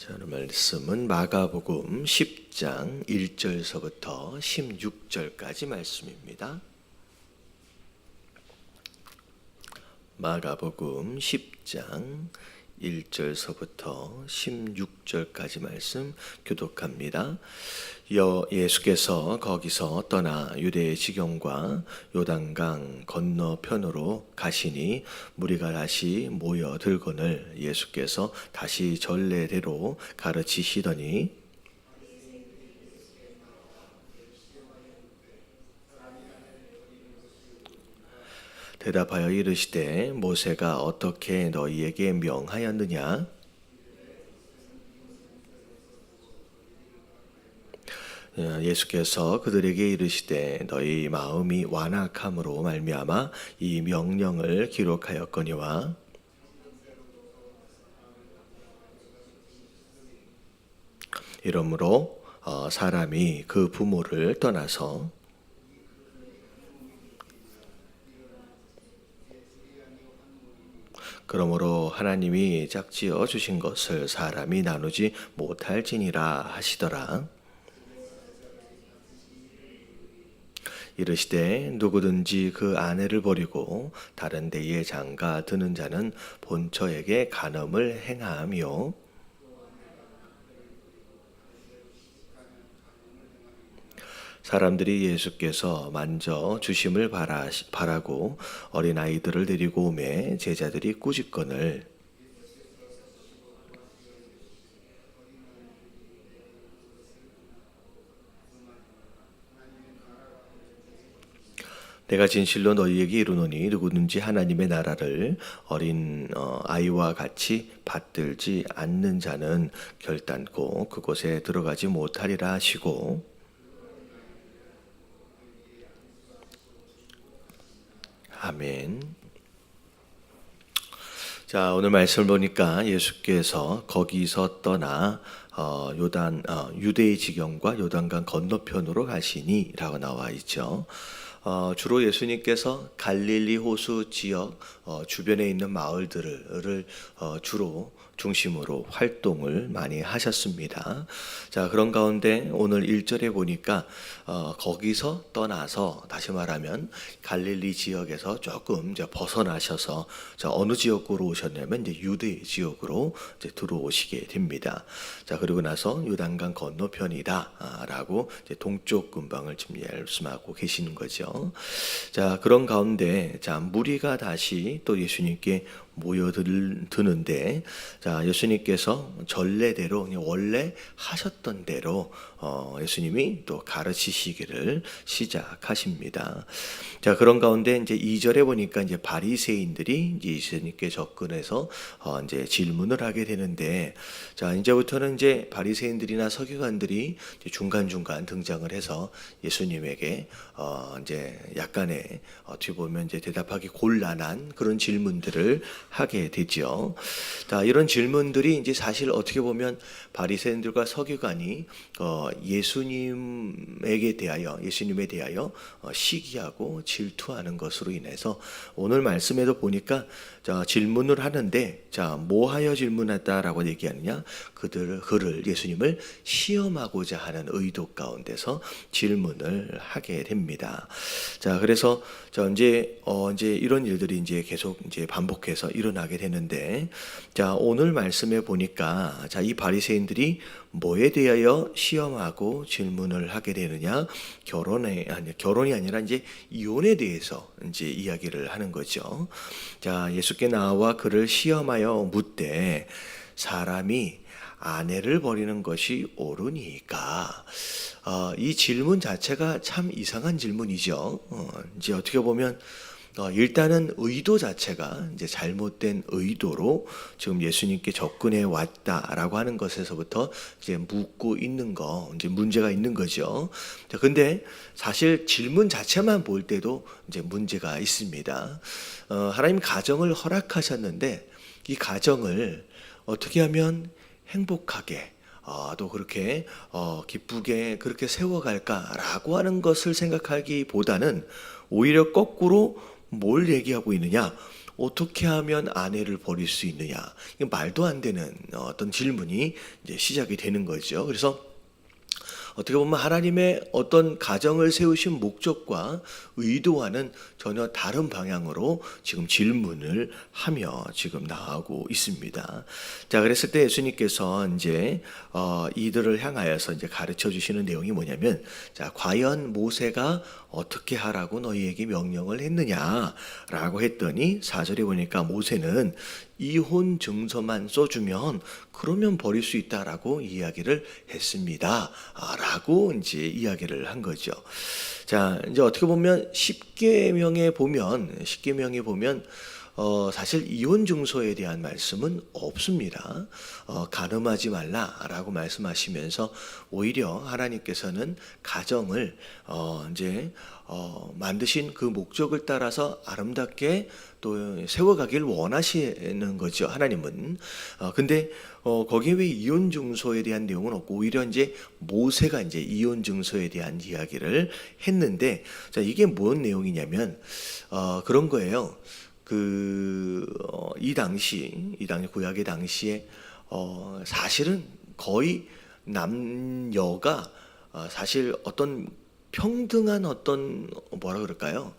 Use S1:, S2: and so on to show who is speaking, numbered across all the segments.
S1: 자, 오늘 말씀은 마가복음 10장 1절서부터 16절까지 말씀입니다. 마가복음 10장 1절서부터 16절까지 말씀 교독합니다. 예수께서 거기서 떠나 유대의 지경과 요단강 건너편으로 가시니 무리가 다시 모여들거늘 예수께서 다시 전례대로 가르치시더니 대답하여 이르시되 모세가 어떻게 너희에게 명하였느냐? 예수께서 그들에게 이르시되 너희 마음이 완악함으로 말미암아 이 명령을 기록하였거니와 이러므로 사람이 그 부모를 떠나서 그러므로 하나님이 짝지어 주신 것을 사람이 나누지 못할지니라 하시더라. 이르시되 누구든지 그 아내를 버리고 다른 데에 장가 드는 자는 본처에게 간음을 행하며 사람들이 예수께서 만져 주심을 바라고 어린아이들을 데리고 오매 제자들이 꾸짖거늘 내가 진실로 너희에게 이르노니 누구든지 하나님의 나라를 어린 아이와 같이 받들지 않는 자는 결단코 그곳에 들어가지 못하리라 하시고 아멘. 자, 오늘 말씀을 보니까 예수께서 거기서 떠나 유대의 지경과 요단강 건너편으로 가시니라고 나와 있죠. 주로 예수님께서 갈릴리 호수 지역 주변에 있는 마을들을 주로 중심으로 활동을 많이 하셨습니다. 자, 그런 가운데 오늘 1절에 보니까 거기서 떠나서 다시 말하면 갈릴리 지역에서 조금 이제 벗어나셔서 어느 지역으로 오셨냐면 이제 유대 지역으로 이제 들어오시게 됩니다. 자, 그리고 나서 요단강 건너편이다라고 이제 동쪽 근방을 지금 말씀하고 계시는 거죠. 자, 그런 가운데 무리가 다시 또 예수님께 모여드는데 예수님께서 전례대로 원래 하셨던 대로 예수님이 또 가르치시기를 시작하십니다. 자, 그런 가운데 이제 2절에 보니까 이제 바리새인들이 이제 예수님께 접근해서 이제 질문을 하게 되는데 자, 이제부터는 이제 바리새인들이나 서기관들이 중간중간 등장을 해서 예수님에게 이제 약간의 어떻게 보면 이제 대답하기 곤란한 그런 질문들을 하게 되죠. 자, 이런 질문들이 이제 사실 어떻게 보면 바리새인들과 서기관이 예수님에 대하여 시기하고 질투하는 것으로 인해서 오늘 말씀에도 보니까 질문을 하는데 뭐하여 질문했다라고 얘기하느냐? 그를 예수님을 시험하고자 하는 의도 가운데서 질문을 하게 됩니다. 자, 그래서 이제 이런 일들이 이제 계속 이제 반복해서 일어나게 되는데 오늘 말씀에 보니까 이 바리새인들이 뭐에 대하여 시험하고 질문을 하게 되느냐? 결혼이 아니라 이제 이혼에 대해서 이제 이야기를 하는 거죠. 자, 예수께 나와 그를 시험하여 묻되 사람이 아내를 버리는 것이 옳으니까 이 질문 자체가 참 이상한 질문이죠. 이제 어떻게 보면 일단은 의도 자체가 이제 잘못된 의도로 지금 예수님께 접근해 왔다라고 하는 것에서부터 이제 묻고 있는 거, 이제 문제가 있는 거죠. 근데 사실 질문 자체만 볼 때도 이제 문제가 있습니다. 하나님 가정을 허락하셨는데 이 가정을 어떻게 하면 행복하게 또 그렇게 기쁘게 그렇게 세워갈까라고 하는 것을 생각하기보다는 오히려 거꾸로 뭘 얘기하고 있느냐? 어떻게 하면 아내를 버릴 수 있느냐? 이게 말도 안 되는 어떤 질문이 이제 시작이 되는 거죠. 그래서 어떻게 보면 하나님의 어떤 가정을 세우신 목적과 의도와는 전혀 다른 방향으로 지금 질문을 하며 지금 나아가고 있습니다. 자, 그랬을 때 예수님께서 이제 이들을 향하여서 이제 가르쳐 주시는 내용이 뭐냐면, 자, 과연 모세가 어떻게 하라고 너희에게 명령을 했느냐라고 했더니 4절에 보니까 모세는 이혼 증서만 써주면 그러면 버릴 수 있다라고 이야기를 했습니다. 라고 이제 이야기를 한 거죠. 자, 이제 어떻게 보면 십계명에 보면 사실 이혼 증서에 대한 말씀은 없습니다. 간음하지 말라라고 말씀하시면서 오히려 하나님께서는 가정을 이제 만드신 그 목적을 따라서 아름답게 또 세워가길 원하시는 거죠, 하나님은. 근데 거기에 왜 이혼 증서에 대한 내용은 없고 오히려 이제 모세가 이제 이혼 증서에 대한 이야기를 했는데, 자, 이게 뭔 내용이냐면 그런 거예요. 이 당시 구약의 당시에 사실은 거의 남녀가 사실 어떤 평등한 어떤 뭐라 그럴까요?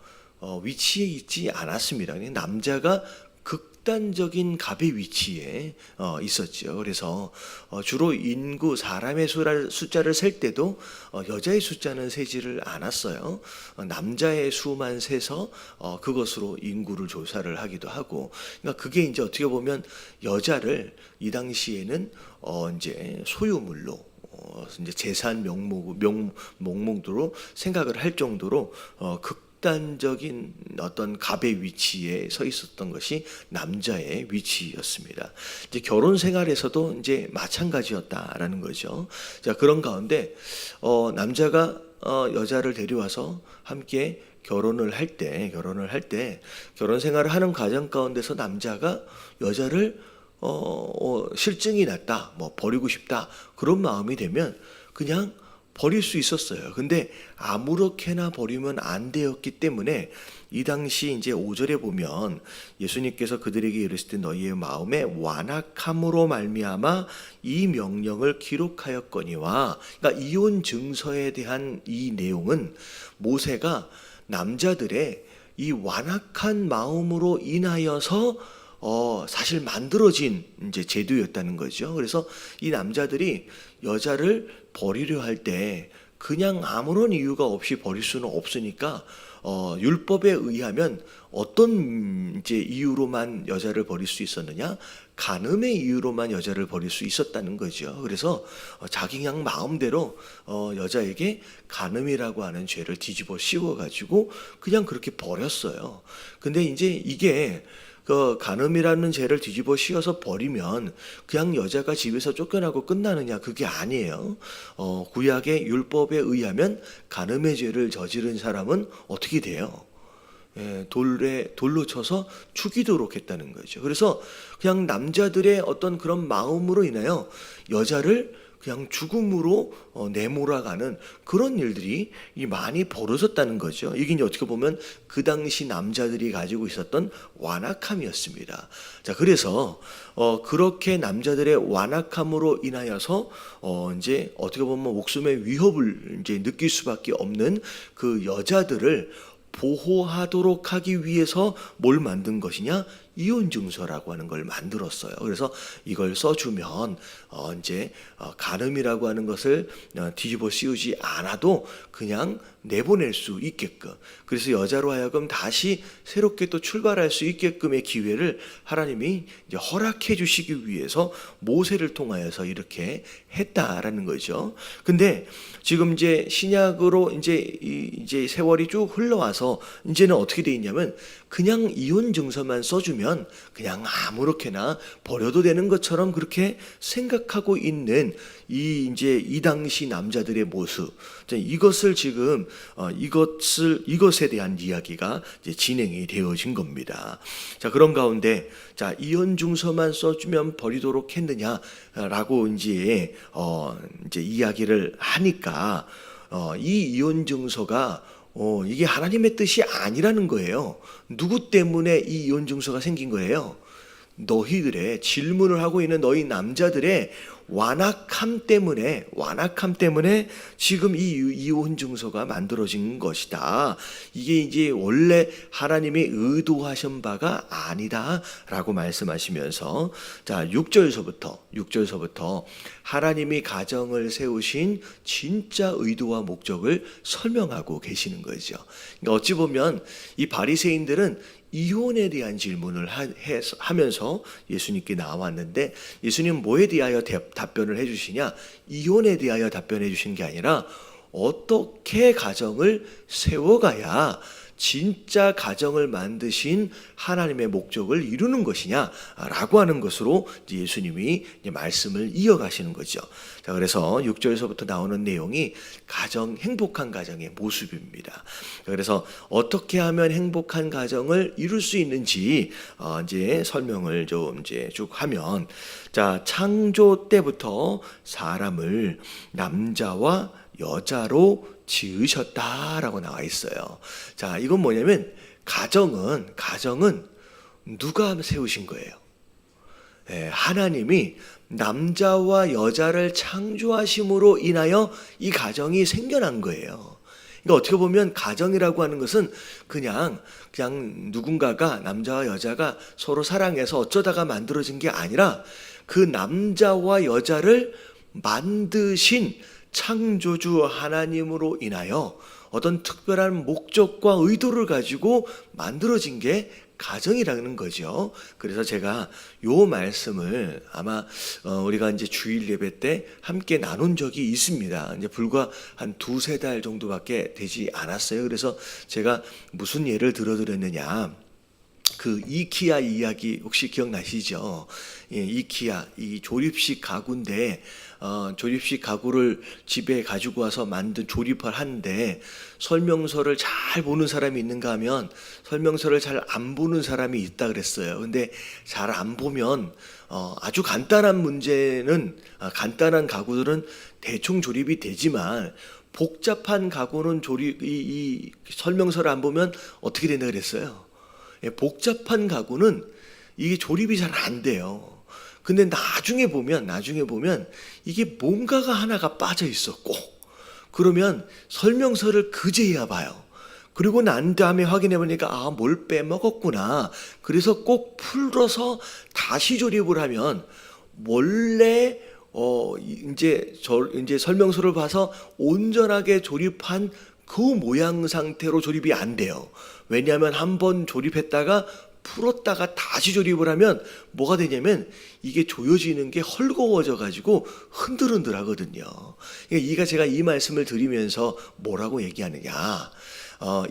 S1: 위치에 있지 않았습니다. 남자가 극단적인 갑의 위치에 있었죠. 그래서 주로 인구 사람의 숫자를 셀 때도 여자의 숫자는 세지를 않았어요. 남자의 수만 세서 그것으로 인구를 조사를 하기도 하고, 그러니까 그게 이제 어떻게 보면 여자를 이 당시에는 이제 소유물로 이제 재산 명목으로 생각을 할 정도로 극단적인 어떤 갑의 위치에 서 있었던 것이 남자의 위치였습니다. 이제 결혼 생활에서도 이제 마찬가지였다라는 거죠. 자, 그런 가운데 남자가 여자를 데려와서 함께 결혼을 할 때 결혼 생활을 하는 과정 가운데서 남자가 여자를 실증이 났다, 뭐 버리고 싶다, 그런 마음이 되면 그냥 버릴 수 있었어요. 근데 아무렇게나 버리면 안 되었기 때문에 이 당시 이제 5절에 보면 예수님께서 그들에게 이르실 때 너희의 마음에 완악함으로 말미암아 이 명령을 기록하였거니와, 그러니까 이혼 증서에 대한 이 내용은 모세가 남자들의 이 완악한 마음으로 인하여서 사실 만들어진 이제 제도였다는 거죠. 그래서 이 남자들이 여자를 버리려 할 때 그냥 아무런 이유가 없이 버릴 수는 없으니까 율법에 의하면 어떤 이제 이유로만 여자를 버릴 수 있었느냐? 간음의 이유로만 여자를 버릴 수 있었다는 거죠. 그래서 자기 그냥 마음대로 여자에게 간음이라고 하는 죄를 뒤집어 씌워가지고 그냥 그렇게 버렸어요. 근데 이제 이게 그 간음이라는 죄를 뒤집어 씌워서 버리면 그냥 여자가 집에서 쫓겨나고 끝나느냐? 그게 아니에요. 구약의 율법에 의하면 간음의 죄를 저지른 사람은 어떻게 돼요? 돌로 쳐서 죽이도록 했다는 거죠. 그래서 그냥 남자들의 어떤 그런 마음으로 인하여 여자를 그냥 죽음으로 내몰아가는 그런 일들이 많이 벌어졌다는 거죠. 이게 이제 어떻게 보면 그 당시 남자들이 가지고 있었던 완악함이었습니다. 자, 그래서 그렇게 남자들의 완악함으로 인하여서 이제 어떻게 보면 목숨의 위협을 이제 느낄 수밖에 없는 그 여자들을 보호하도록 하기 위해서 뭘 만든 것이냐? 이혼 증서라고 하는 걸 만들었어요. 그래서 이걸 써주면 이제 간음이라고 하는 것을 뒤집어 씌우지 않아도 그냥 내보낼 수 있게끔, 그래서 여자로 하여금 다시 새롭게 또 출발할 수 있게끔의 기회를 하나님이 이제 허락해 주시기 위해서 모세를 통하여서 이렇게 했다라는 거죠. 근데 지금 이제 신약으로 이제 세월이 쭉 흘러와서 이제는 어떻게 돼 있냐면 그냥 이혼 증서만 써주면 그냥 아무렇게나 버려도 되는 것처럼 그렇게 생각하고 있는 이 당시 남자들의 모습, 이것을 지금 이것에 대한 이야기가 이제 진행이 되어진 겁니다. 자, 그런 가운데 자, 이혼 증서만 써주면 버리도록 했느냐라고 이제 이야기를 하니까 이 이혼 증서가 이게 하나님의 뜻이 아니라는 거예요. 누구 때문에 이 이혼 증서가 생긴 거예요? 너희들의, 질문을 하고 있는 너희 남자들의 완악함 때문에 지금 이 이혼 증서가 만들어진 것이다. 이게 이제 원래 하나님이 의도하신 바가 아니다라고 말씀하시면서, 자, 6절서부터 하나님이 가정을 세우신 진짜 의도와 목적을 설명하고 계시는 거죠. 그러니까 어찌 보면 이 바리새인들은 이혼에 대한 질문을 하면서 예수님께 나왔는데, 예수님 뭐에 대하여 답변을 해주시냐? 이혼에 대하여 답변해 주신 게 아니라 어떻게 가정을 세워가야 진짜 가정을 만드신 하나님의 목적을 이루는 것이냐라고 하는 것으로 예수님이 말씀을 이어가시는 거죠. 자, 그래서 6절에서부터 나오는 내용이 행복한 가정의 모습입니다. 그래서 어떻게 하면 행복한 가정을 이룰 수 있는지 이제 설명을 좀 이제 쭉 하면, 자, 창조 때부터 사람을 남자와 여자로 지으셨다라고 나와 있어요. 자, 이건 뭐냐면 가정은 누가 세우신 거예요? 하나님이 남자와 여자를 창조하심으로 인하여 이 가정이 생겨난 거예요. 그러니까 어떻게 보면 가정이라고 하는 것은 그냥 누군가가, 남자와 여자가 서로 사랑해서 어쩌다가 만들어진 게 아니라 그 남자와 여자를 만드신 창조주 하나님으로 인하여 어떤 특별한 목적과 의도를 가지고 만들어진 게 가정이라는 거죠. 그래서 제가 요 말씀을 아마 우리가 이제 주일 예배 때 함께 나눈 적이 있습니다. 이제 불과 한 2-3달 정도밖에 되지 않았어요. 그래서 제가 무슨 예를 들어드렸느냐, 그 이키아 이야기 혹시 기억나시죠? 이키아, 이 조립식 가구인데 조립식 가구를 집에 가지고 와서 만든 조립을 하는데 설명서를 잘 보는 사람이 있는가 하면 설명서를 잘 안 보는 사람이 있다 그랬어요. 근데 잘 안 보면 아주 간단한 문제는, 간단한 가구들은 대충 조립이 되지만 복잡한 가구는 이 설명서를 안 보면 어떻게 된다 그랬어요? 복잡한 가구는 이게 조립이 잘 안 돼요. 근데 나중에 보면 이게 뭔가가 하나가 빠져 있었고, 그러면 설명서를 그제야 봐요. 그리고 난 다음에 확인해 보니까 뭘 빼먹었구나. 그래서 꼭 풀어서 다시 조립을 하면 원래 이제 설명서를 봐서 온전하게 조립한 그 모양 상태로 조립이 안 돼요. 왜냐하면 한번 조립했다가 풀었다가 다시 조립을 하면 뭐가 되냐면 이게 조여지는 게 헐거워져 가지고 흔들흔들 하거든요. 그러니까 제가 이 말씀을 드리면서 뭐라고 얘기하느냐,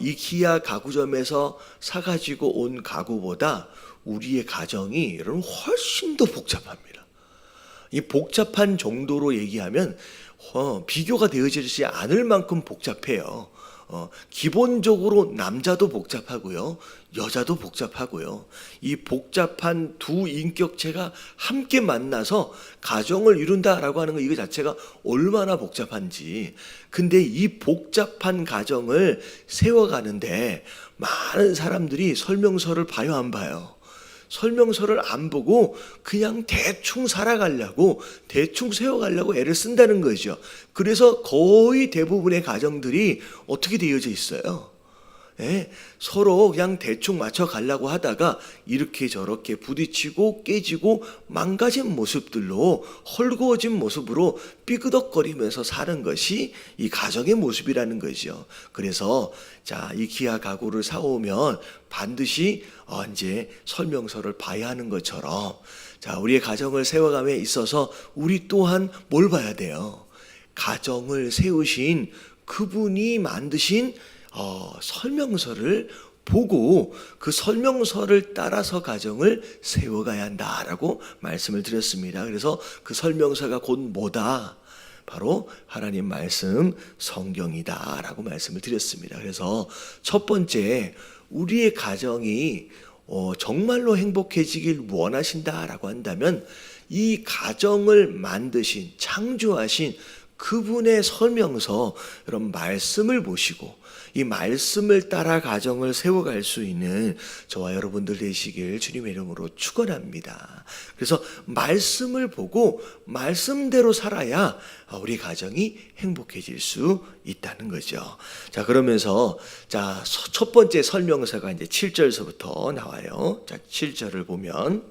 S1: 이키아 가구점에서 사가지고 온 가구보다 우리의 가정이 여러분 훨씬 더 복잡합니다. 이 복잡한 정도로 얘기하면 비교가 되어지지 않을 만큼 복잡해요. 기본적으로 남자도 복잡하고요, 여자도 복잡하고요. 이 복잡한 두 인격체가 함께 만나서 가정을 이룬다라고 하는 거, 이거 자체가 얼마나 복잡한지. 근데 이 복잡한 가정을 세워가는데 많은 사람들이 설명서를 봐요, 안 봐요? 설명서를 안 보고 그냥 대충 살아가려고, 대충 세워가려고 애를 쓴다는 거죠. 그래서 거의 대부분의 가정들이 어떻게 되어져 있어요? 서로 그냥 대충 맞춰가려고 하다가 이렇게 저렇게 부딪히고 깨지고 망가진 모습들로, 헐거워진 모습으로 삐그덕거리면서 사는 것이 이 가정의 모습이라는 거죠. 그래서 자, 이키아 가구를 사오면 반드시 이제 설명서를 봐야 하는 것처럼, 자, 우리의 가정을 세워감에 있어서 우리 또한 뭘 봐야 돼요? 가정을 세우신 그분이 만드신 설명서를 보고 그 설명서를 따라서 가정을 세워가야 한다라고 말씀을 드렸습니다. 그래서 그 설명서가 곧 뭐다? 바로 하나님 말씀, 성경이다라고 말씀을 드렸습니다. 그래서 첫 번째, 우리의 가정이 정말로 행복해지길 원하신다라고 한다면 이 가정을 만드신, 창조하신 그분의 설명서, 이런 말씀을 보시고, 이 말씀을 따라 가정을 세워갈 수 있는 저와 여러분들 되시길 주님의 이름으로 축원합니다. 그래서 말씀을 보고 말씀대로 살아야 우리 가정이 행복해질 수 있다는 거죠. 자, 그러면서 자, 첫 번째 설명서가 이제 7절서부터 나와요. 자, 7절을 보면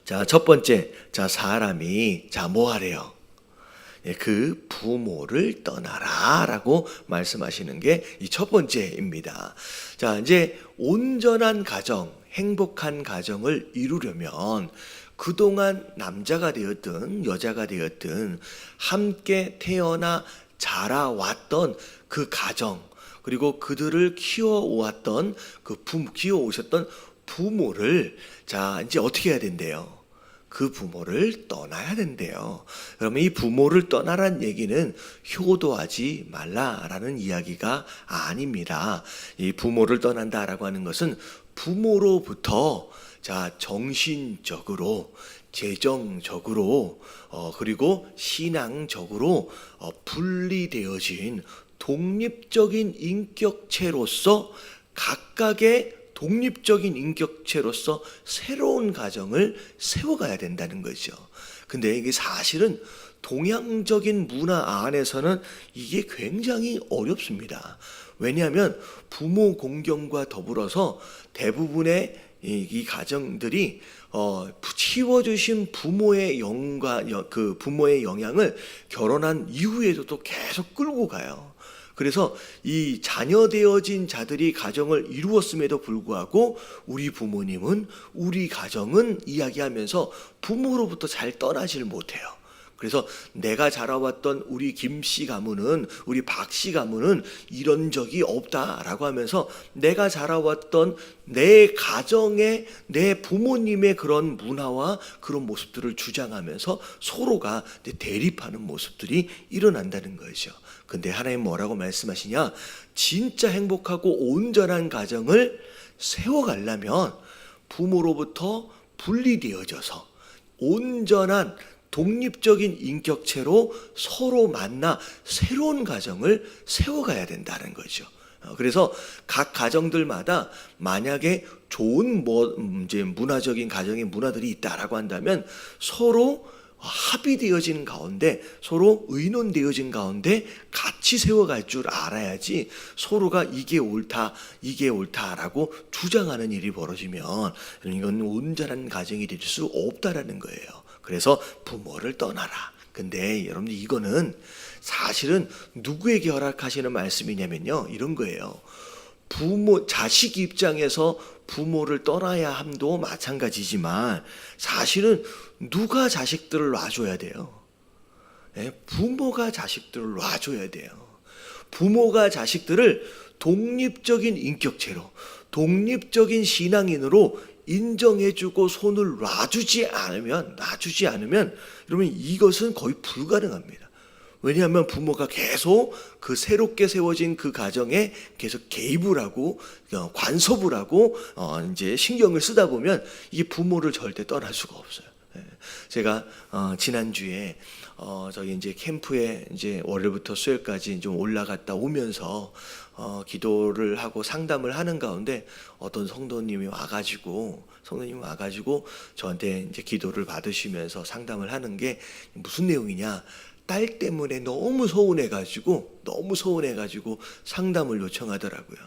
S1: 자, 첫 번째, 자, 사람이 자, 뭐 하래요? 그 부모를 떠나라 라고 말씀하시는 게 이 첫 번째입니다. 자, 이제 온전한 가정, 행복한 가정을 이루려면 그동안 남자가 되었든 여자가 되었든 함께 태어나 자라왔던 그 가정, 그리고 그들을 키워오셨던 키워오셨던 부모를 자, 이제 어떻게 해야 된대요? 그 부모를 떠나야 된대요. 그러면 이 부모를 떠나란 얘기는 효도하지 말라라는 이야기가 아닙니다. 이 부모를 떠난다라고 하는 것은 부모로부터 자, 정신적으로, 재정적으로, 그리고 신앙적으로 분리되어진 독립적인 인격체로서 각각의 독립적인 인격체로서 새로운 가정을 세워가야 된다는 거죠. 근데 이게 사실은 동양적인 문화 안에서는 이게 굉장히 어렵습니다. 왜냐하면 부모 공경과 더불어서 대부분의 이 가정들이 키워주신 부모의 부모의 영향을 결혼한 이후에도 또 계속 끌고 가요. 그래서 이 자녀되어진 자들이 가정을 이루었음에도 불구하고 우리 부모님은, 우리 가정은 이야기하면서 부모로부터 잘 떠나질 못해요. 그래서 내가 자라왔던 우리 김씨 가문은, 우리 박씨 가문은 이런 적이 없다라고 하면서 내가 자라왔던 내 가정의, 내 부모님의 그런 문화와 그런 모습들을 주장하면서 서로가 대립하는 모습들이 일어난다는 거죠. 근데 하나님 뭐라고 말씀하시냐? 진짜 행복하고 온전한 가정을 세워가려면 부모로부터 분리되어져서 온전한 독립적인 인격체로 서로 만나 새로운 가정을 세워가야 된다는 거죠. 그래서 각 가정들마다 만약에 좋은 이제 문화적인 가정의 문화들이 있다라고 한다면 서로 합의되어진 가운데, 서로 의논되어진 가운데 같이 세워갈 줄 알아야지 서로가 이게 옳다라고 주장하는 일이 벌어지면 이건 온전한 가정이 될 수 없다라는 거예요. 그래서 부모를 떠나라. 근데 여러분들 이거는 사실은 누구에게 허락하시는 말씀이냐면요, 이런 거예요. 자식 입장에서 부모를 떠나야 함도 마찬가지지만 사실은 누가 자식들을 놔줘야 돼요? 부모가 자식들을 놔줘야 돼요. 부모가 자식들을 독립적인 인격체로, 독립적인 신앙인으로 인정해주고 손을 놔주지 않으면 여러분 이것은 거의 불가능합니다. 왜냐하면 부모가 계속 그 새롭게 세워진 그 가정에 계속 개입을 하고 간섭을 하고 이제 신경을 쓰다 보면 이 부모를 절대 떠날 수가 없어요. 제가 지난주에 저기 이제 캠프에 이제 월요일부터 수요일까지 좀 올라갔다 오면서 기도를 하고 상담을 하는 가운데 어떤 성도님이 와가지고 저한테 이제 기도를 받으시면서 상담을 하는 게 무슨 내용이냐? 딸 때문에 너무 서운해가지고 상담을 요청하더라고요.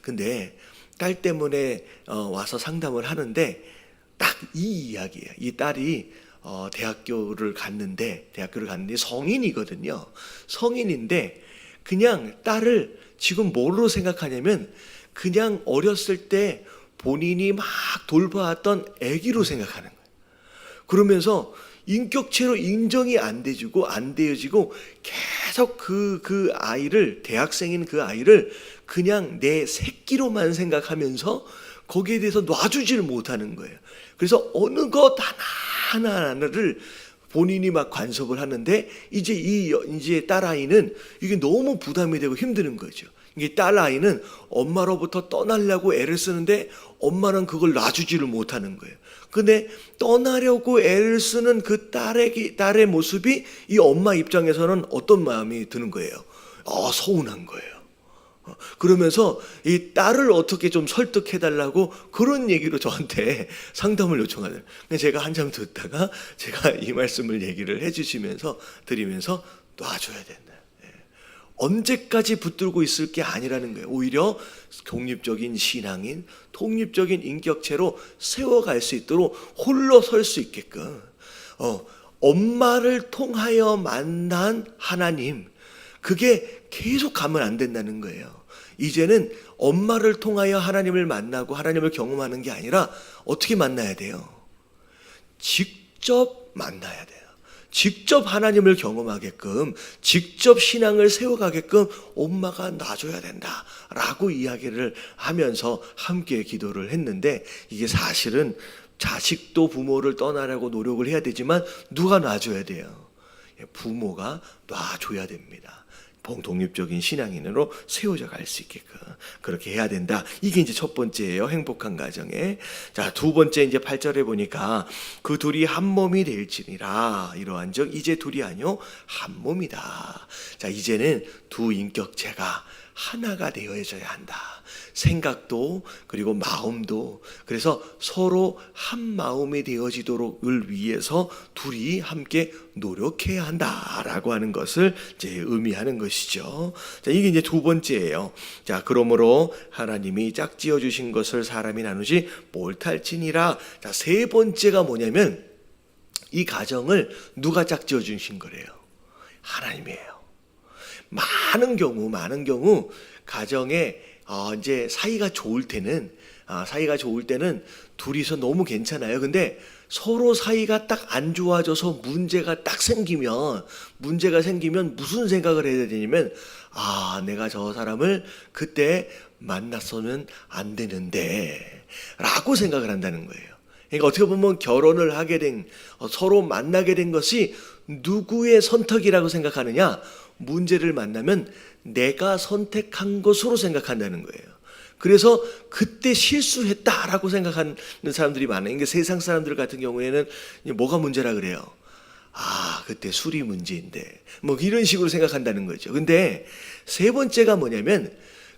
S1: 근데 딸 때문에 와서 상담을 하는데 딱 이 이야기예요. 이 딸이 대학교를 갔는데 성인이거든요. 성인인데 그냥 딸을 지금 뭐로 생각하냐면 그냥 어렸을 때 본인이 막 돌봐왔던 아기로 생각하는 거예요. 그러면서 인격체로 인정이 안 되어지고 계속 그 아이를, 대학생인 그 아이를 그냥 내 새끼로만 생각하면서 거기에 대해서 놔주지를 못하는 거예요. 그래서 어느 것 하나하나를 본인이 막 간섭을 하는데 이제 딸아이는 이게 너무 부담이 되고 힘드는 거죠. 이게 딸아이는 엄마로부터 떠나려고 애를 쓰는데 엄마는 그걸 놔주지를 못하는 거예요. 근데 떠나려고 애를 쓰는 그 딸의 모습이 이 엄마 입장에서는 어떤 마음이 드는 거예요? 서운한 거예요. 그러면서 이 딸을 어떻게 좀 설득해달라고 그런 얘기로 저한테 상담을 요청하더라고요. 제가 한참 듣다가 제가 이 말씀을 얘기를 해주시면서 드리면서 놔줘야 된다. 언제까지 붙들고 있을 게 아니라는 거예요. 오히려 독립적인 신앙인, 독립적인 인격체로 세워갈 수 있도록 홀로 설 수 있게끔 엄마를 통하여 만난 하나님, 그게 계속 가면 안 된다는 거예요. 이제는 엄마를 통하여 하나님을 만나고 하나님을 경험하는 게 아니라 어떻게 만나야 돼요? 직접 만나야 돼요. 직접 하나님을 경험하게끔, 직접 신앙을 세워가게끔 엄마가 놔줘야 된다라고 이야기를 하면서 함께 기도를 했는데, 이게 사실은 자식도 부모를 떠나려고 노력을 해야 되지만 누가 놔줘야 돼요? 부모가 놔줘야 됩니다. 독립적인 신앙인으로 세워져 갈 수 있게끔 그렇게 해야 된다. 이게 이제 첫 번째예요. 행복한 가정에. 자, 두 번째 이제 8절에 보니까 그 둘이 한 몸이 될지니라 이러한즉 이제 둘이 아니요 한 몸이다. 자, 이제는 두 인격체가 하나가 되어져야 한다. 생각도 그리고 마음도. 그래서 서로 한 마음이 되어지도록을 위해서 둘이 함께 노력해야 한다라고 하는 것을 이제 의미하는 것이죠. 자, 이게 이제 두 번째예요. 자, 그러므로 하나님이 짝지어 주신 것을 사람이 나누지 못할지니라. 자, 세 번째가 뭐냐면 이 가정을 누가 짝지어 주신 거래요? 하나님이에요. 많은 경우 가정에 이제 사이가 좋을 때는 둘이서 너무 괜찮아요. 근데 서로 사이가 딱 안 좋아져서 문제가 생기면 무슨 생각을 해야 되냐면 내가 저 사람을 그때 만났으면 안 되는데 라고 생각을 한다는 거예요. 그러니까 어떻게 보면 결혼을 하게 된, 서로 만나게 된 것이 누구의 선택이라고 생각하느냐? 문제를 만나면 내가 선택한 것으로 생각한다는 거예요. 그래서 그때 실수했다라고 생각하는 사람들이 많아요. 그러니까 세상 사람들 같은 경우에는 뭐가 문제라 그래요? 그때 술이 문제인데 뭐 이런 식으로 생각한다는 거죠. 근데 세 번째가 뭐냐면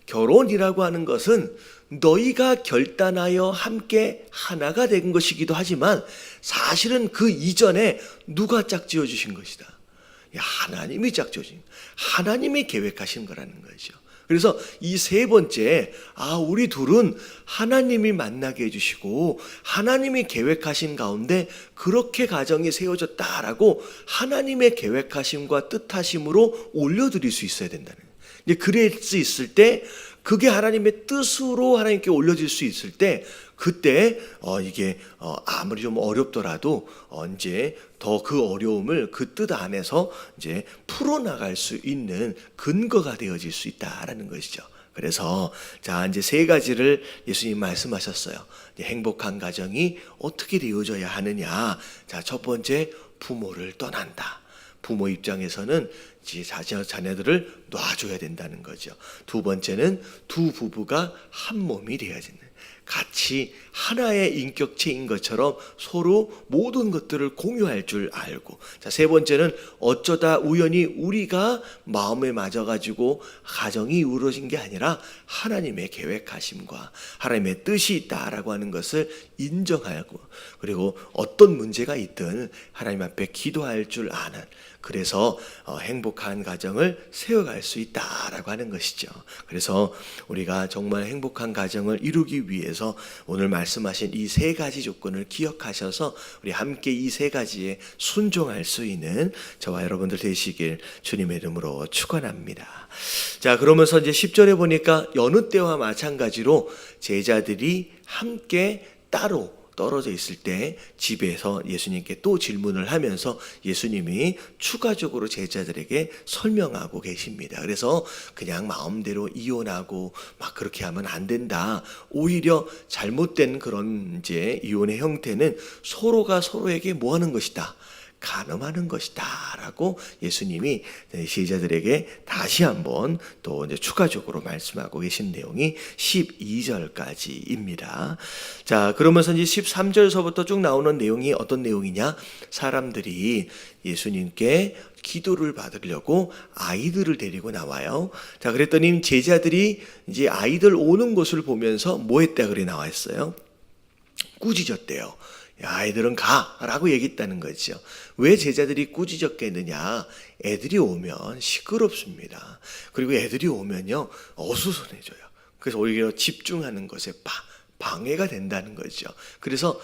S1: 결혼이라고 하는 것은 너희가 결단하여 함께 하나가 된 것이기도 하지만 사실은 그 이전에 누가 짝지어 주신 것이다. 하나님이 짝지어진, 하나님이 계획하신 거라는 거죠. 그래서 이 세 번째, 우리 둘은 하나님이 만나게 해주시고 하나님이 계획하신 가운데 그렇게 가정이 세워졌다라고 하나님의 계획하심과 뜻하심으로 올려드릴 수 있어야 된다는 거예요. 이제 그럴 수 있을 때, 그게 하나님의 뜻으로 하나님께 올려질 수 있을 때, 그때 이게 아무리 좀 어렵더라도 이제 더 그 어려움을 그 뜻 안에서 이제 풀어나갈 수 있는 근거가 되어질 수 있다라는 것이죠. 그래서 자, 이제 세 가지를 예수님 말씀하셨어요. 행복한 가정이 어떻게 되어져야 하느냐? 자, 첫 번째, 부모를 떠난다. 부모 입장에서는 자녀들을 놔줘야 된다는 거죠. 두 번째는 두 부부가 한 몸이 되어야 된다. 같이 하나의 인격체인 것처럼 서로 모든 것들을 공유할 줄 알고. 자, 세 번째는 어쩌다 우연히 우리가 마음에 맞아가지고 가정이 이루어진 게 아니라 하나님의 계획하심과 하나님의 뜻이 있다라고 하는 것을 인정하고, 그리고 어떤 문제가 있든 하나님 앞에 기도할 줄 아는, 그래서 행복한 가정을 세워갈 수 있다라고 하는 것이죠. 그래서 우리가 정말 행복한 가정을 이루기 위해서 오늘 말씀하신 이 세 가지 조건을 기억하셔서 우리 함께 이 세 가지에 순종할 수 있는 저와 여러분들 되시길 주님의 이름으로 축원합니다. 자, 그러면서 이제 10절에 보니까 여느 때와 마찬가지로 제자들이 함께 따로 떨어져 있을 때 집에서 예수님께 또 질문을 하면서 예수님이 추가적으로 제자들에게 설명하고 계십니다. 그래서 그냥 마음대로 이혼하고 막 그렇게 하면 안 된다. 오히려 잘못된 그런 이제 이혼의 형태는 서로가 서로에게 뭐 하는 것이다? 간음하는 것이다 라고 예수님이 제자들에게 다시 한번 또 이제 추가적으로 말씀하고 계신 내용이 12절까지입니다. 자, 그러면서 이제 13절서부터 쭉 나오는 내용이 어떤 내용이냐? 사람들이 예수님께 기도를 받으려고 아이들을 데리고 나와요. 자, 그랬더니 제자들이 이제 아이들 오는 것을 보면서 뭐 했다 그래 나와 있어요? 꾸짖었대요. 야, 아이들은 가라고 얘기했다는 거죠. 왜 제자들이 꾸짖었겠느냐? 애들이 오면 시끄럽습니다. 그리고 애들이 오면요 어수선해져요. 그래서 오히려 집중하는 것에 방해가 된다는 거죠. 그래서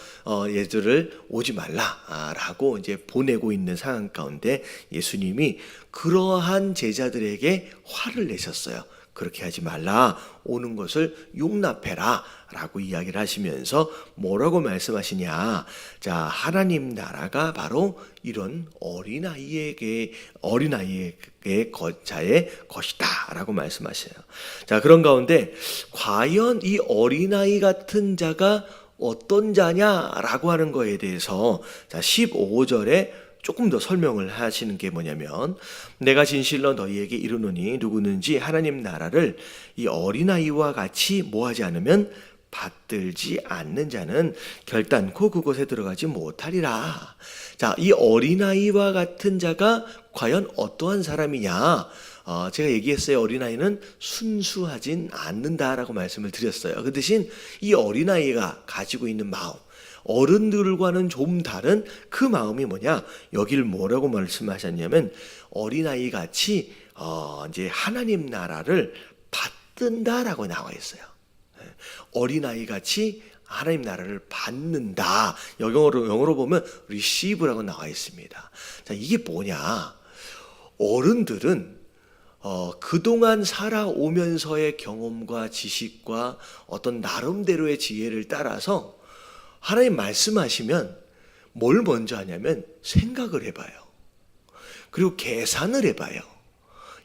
S1: 얘들을 오지 말라라고 이제 보내고 있는 상황 가운데 예수님이 그러한 제자들에게 화를 내셨어요. 그렇게 하지 말라, 오는 것을 용납해라 라고 이야기를 하시면서 뭐라고 말씀하시냐? 자, 하나님 나라가 바로 이런 어린아이의 자의 것이다 라고 말씀하셔요. 자, 그런 가운데 과연 이 어린아이 같은 자가 어떤 자냐라고 하는 거에 대해서 자, 15절에 조금 더 설명을 하시는 게 뭐냐면, 내가 진실로 너희에게 이르노니 누구든지 하나님 나라를 이 어린아이와 같이 뭐하지 않으면 받들지 않는 자는 결단코 그곳에 들어가지 못하리라. 자, 이 어린아이와 같은 자가 과연 어떠한 사람이냐? 제가 얘기했어요. 어린아이는 순수하진 않는다라고 말씀을 드렸어요. 그 대신 이 어린아이가 가지고 있는 마음, 어른들과는 좀 다른 그 마음이 뭐냐? 여기를 뭐라고 말씀하셨냐면 어린아이 같이 이제 하나님 나라를 받든다라고 나와 있어요. 어린아이 같이 하나님 나라를 받는다. 영어로 보면 receive라고 나와 있습니다. 자, 이게 뭐냐? 어른들은 그동안 살아오면서의 경험과 지식과 어떤 나름대로의 지혜를 따라서 하나님 말씀하시면 뭘 먼저 하냐면 생각을 해봐요. 그리고 계산을 해봐요.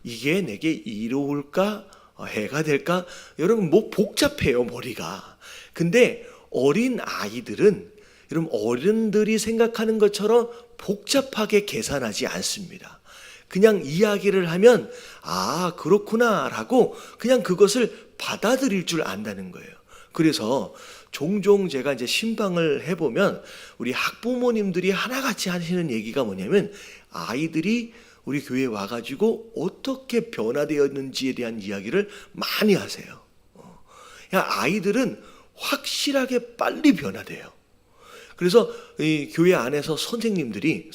S1: 이게 내게 이로울까? 해가 될까? 여러분 뭐 복잡해요, 머리가. 근데 어린 아이들은 여러분 어른들이 생각하는 것처럼 복잡하게 계산하지 않습니다. 그냥 이야기를 하면 아, 그렇구나 라고 그냥 그것을 받아들일 줄 안다는 거예요. 그래서 종종 제가 이제 신방을 해보면 우리 학부모님들이 하나같이 하시는 얘기가 뭐냐면 아이들이 우리 교회에 와가지고 어떻게 변화되었는지에 대한 이야기를 많이 하세요. 아이들은 확실하게 빨리 변화돼요. 그래서 이 교회 안에서 선생님들이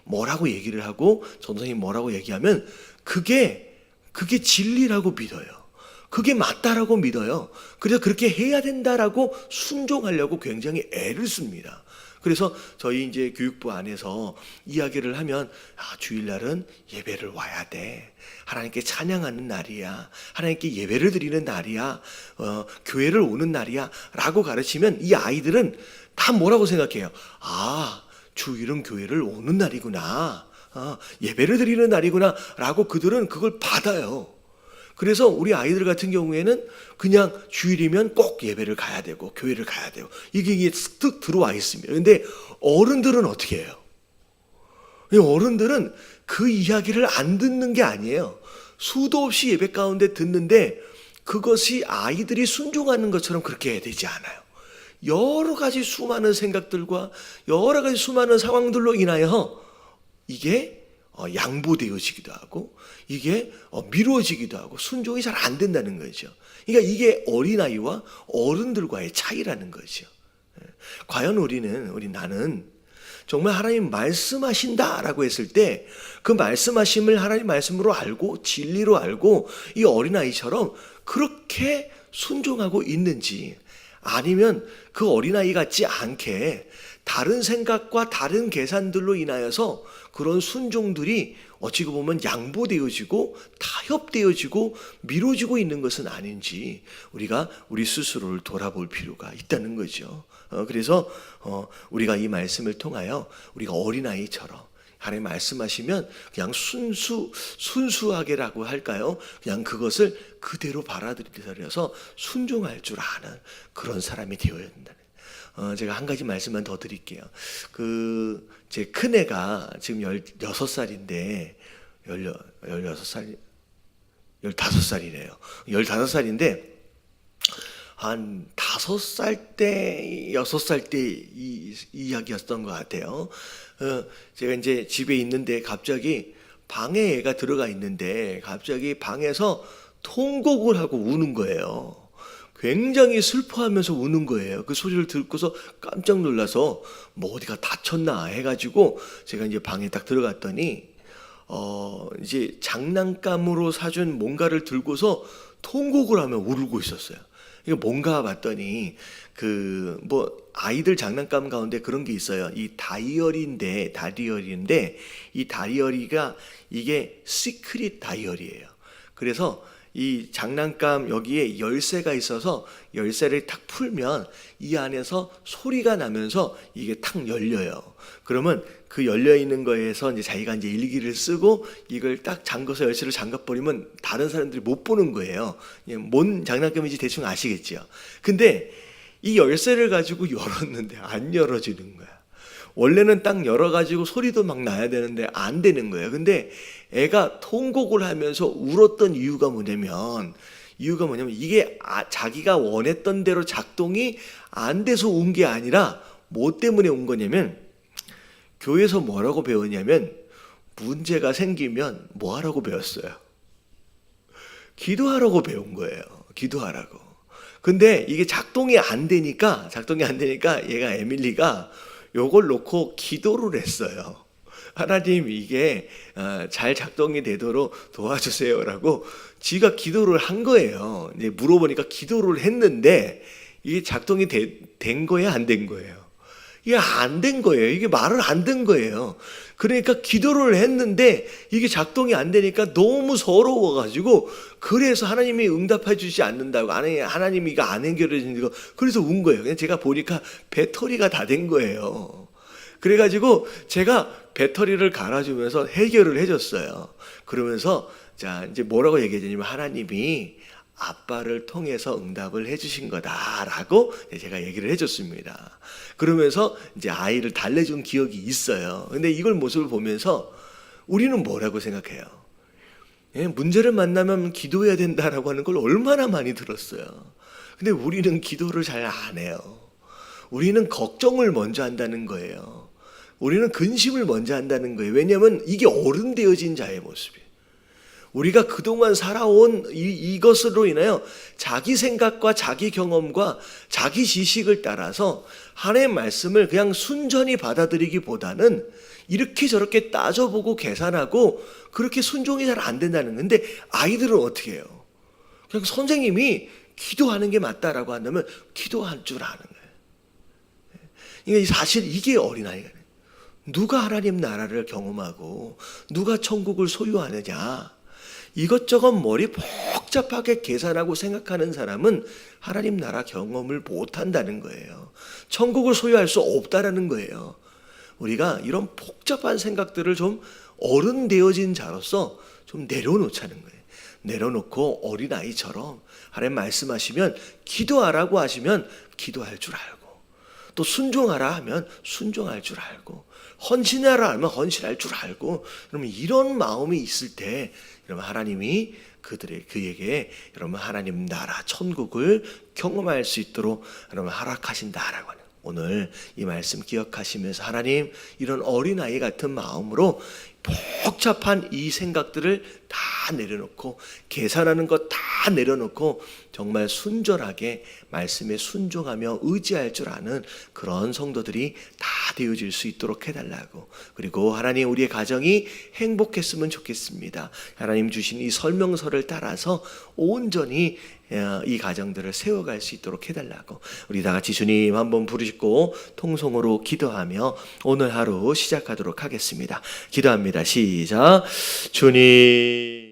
S1: 뭐라고 얘기를 하고 전선생님 뭐라고 얘기하면 그게 진리라고 믿어요. 그게 맞다라고 믿어요. 그래서 그렇게 해야 된다라고 순종하려고 굉장히 애를 씁니다. 그래서 저희 이제 교육부 안에서 이야기를 하면 주일날은 예배를 와야 돼. 하나님께 찬양하는 날이야. 하나님께 예배를 드리는 날이야. 교회를 오는 날이야. 라고 가르치면 이 아이들은 다 뭐라고 생각해요? 아, 주일은 교회를 오는 날이구나. 예배를 드리는 날이구나. 라고 그들은 그걸 받아요. 그래서 우리 아이들 같은 경우에는 그냥 주일이면 꼭 예배를 가야 되고 교회를 가야 되고 이게 쓱 들어와 있습니다. 그런데 어른들은 어떻게 해요? 어른들은 그 이야기를 안 듣는 게 아니에요. 수도 없이 예배 가운데 듣는데 그것이 아이들이 순종하는 것처럼 그렇게 해야 되지 않아요. 여러 가지 수많은 생각들과 여러 가지 수많은 상황들로 인하여 이게 양보되어지기도 하고 이게 미뤄지기도 하고 순종이 잘 안 된다는 거죠. 그러니까 이게 어린아이와 어른들과의 차이라는 거죠. 과연 나는 정말 하나님 말씀하신다라고 했을 때 그 말씀하심을 하나님 말씀으로 알고 진리로 알고 이 어린아이처럼 그렇게 순종하고 있는지, 아니면 그 어린아이 같지 않게 다른 생각과 다른 계산들로 인하여서 그런 순종들이 어찌고 보면 양보되어지고 타협되어지고 미뤄지고 있는 것은 아닌지 우리가 우리 스스로를 돌아볼 필요가 있다는 거죠. 그래서 우리가 이 말씀을 통하여 우리가 어린아이처럼 하나님 말씀하시면 그냥 순수하게라고 할까요? 그냥 그것을 그대로 받아들여서 순종할 줄 아는 그런 사람이 되어야 된다. 제가 한 가지 말씀만 더 드릴게요. 제 큰애가 지금 16살인데, 16살, 15살이래요. 15살인데, 한 5살 때, 6살 때 이야기였던 것 같아요. 제가 이제 집에 있는데 갑자기 방에 애가 들어가 있는데 갑자기 방에서 통곡을 하고 우는 거예요. 굉장히 슬퍼하면서 우는 거예요. 그 소리를 듣고서 깜짝 놀라서 뭐 어디가 다쳤나 해가지고 제가 이제 방에 딱 들어갔더니 이제 장난감으로 사준 뭔가를 들고서 통곡을 하며 울고 있었어요. 이거 뭔가 봤더니 아이들 장난감 가운데 그런 게 있어요. 이 다이어리인데 이 다이어리가 이게 시크릿 다이어리예요. 그래서 이 장난감 여기에 열쇠가 있어서 열쇠를 탁 풀면 이 안에서 소리가 나면서 이게 탁 열려요. 그러면 그 열려 있는 거에서 이제 자기가 이제 일기를 쓰고 이걸 딱 잠궈서 열쇠를 잠가 버리면 다른 사람들이 못 보는 거예요. 뭔 장난감인지 대충 아시겠죠. 근데 이 열쇠를 가지고 열었는데 안 열어지는 거야. 원래는 딱 열어가지고 소리도 막 나야 되는데 안 되는 거예요. 근데 애가 통곡을 하면서 울었던 이유가 뭐냐면 이게 자기가 원했던 대로 작동이 안 돼서 운 게 아니라 뭐 때문에 운 거냐면, 교회에서 뭐라고 배웠냐면 문제가 생기면 뭐 하라고 배웠어요? 기도하라고 배운 거예요. 기도하라고. 근데 이게 작동이 안 되니까 얘가 에밀리가 요걸 놓고 기도를 했어요. 하나님, 이게 잘 작동이 되도록 도와주세요라고 지가 기도를 한 거예요. 이제 물어보니까 기도를 했는데 이게 작동이 된 거예요, 안 된 거예요? 이게 안 된 거예요. 이게 말을 안 된 거예요. 그러니까 기도를 했는데 이게 작동이 안 되니까 너무 서러워가지고, 그래서 하나님이 응답해 주지 않는다고, 하나님이 이거 안 해결해주는 거, 그래서 운 거예요. 그냥 제가 보니까 배터리가 다 된 거예요. 그래가지고 제가 배터리를 갈아주면서 해결을 해줬어요. 그러면서 자, 이제 뭐라고 얘기해주냐면, 하나님이 아빠를 통해서 응답을 해주신 거다라고 제가 얘기를 해줬습니다. 그러면서 이제 아이를 달래준 기억이 있어요. 근데 이걸 모습을 보면서 우리는 뭐라고 생각해요? 문제를 만나면 기도해야 된다라고 하는 걸 얼마나 많이 들었어요. 근데 우리는 기도를 잘 안 해요. 우리는 걱정을 먼저 한다는 거예요. 우리는 근심을 먼저 한다는 거예요. 왜냐하면 이게 어른 되어진 자의 모습이에요. 우리가 그동안 살아온 이것으로 인하여 자기 생각과 자기 경험과 자기 지식을 따라서 하나님의 말씀을 그냥 순전히 받아들이기보다는 이렇게 저렇게 따져보고 계산하고 그렇게 순종이 잘 안 된다는 건데, 아이들은 어떻게 해요? 그냥 선생님이 기도하는 게 맞다라고 한다면 기도할 줄 아는 거예요. 그러니까 사실 이게 어린아이가, 누가 하나님 나라를 경험하고 누가 천국을 소유하느냐, 이것저것 머리 복잡하게 계산하고 생각하는 사람은 하나님 나라 경험을 못한다는 거예요. 천국을 소유할 수 없다라는 거예요. 우리가 이런 복잡한 생각들을 좀 어른 되어진 자로서 좀 내려놓자는 거예요. 내려놓고 어린아이처럼 하나님 말씀하시면 기도하라고 하시면 기도할 줄 알고, 또 순종하라 하면 순종할 줄 알고, 헌신하라 하면 헌신할 줄 알고, 그러면 이런 마음이 있을 때 여러분 하나님이 그에게 여러분 하나님 나라 천국을 경험할 수 있도록 여러분 허락하신다라고 하는, 오늘 이 말씀 기억하시면서 하나님, 이런 어린아이 같은 마음으로 복잡한 이 생각들을 다 내려놓고 계산하는 것 다 내려놓고 정말 순전하게 말씀에 순종하며 의지할 줄 아는 그런 성도들이 다 되어질 수 있도록 해달라고, 그리고 하나님 우리의 가정이 행복했으면 좋겠습니다. 하나님 주신 이 설명서를 따라서 온전히 이 가정들을 세워갈 수 있도록 해달라고, 우리 다 같이 주님 한번 부르시고 통성으로 기도하며 오늘 하루 시작하도록 하겠습니다. 기도합니다. 시작. 주님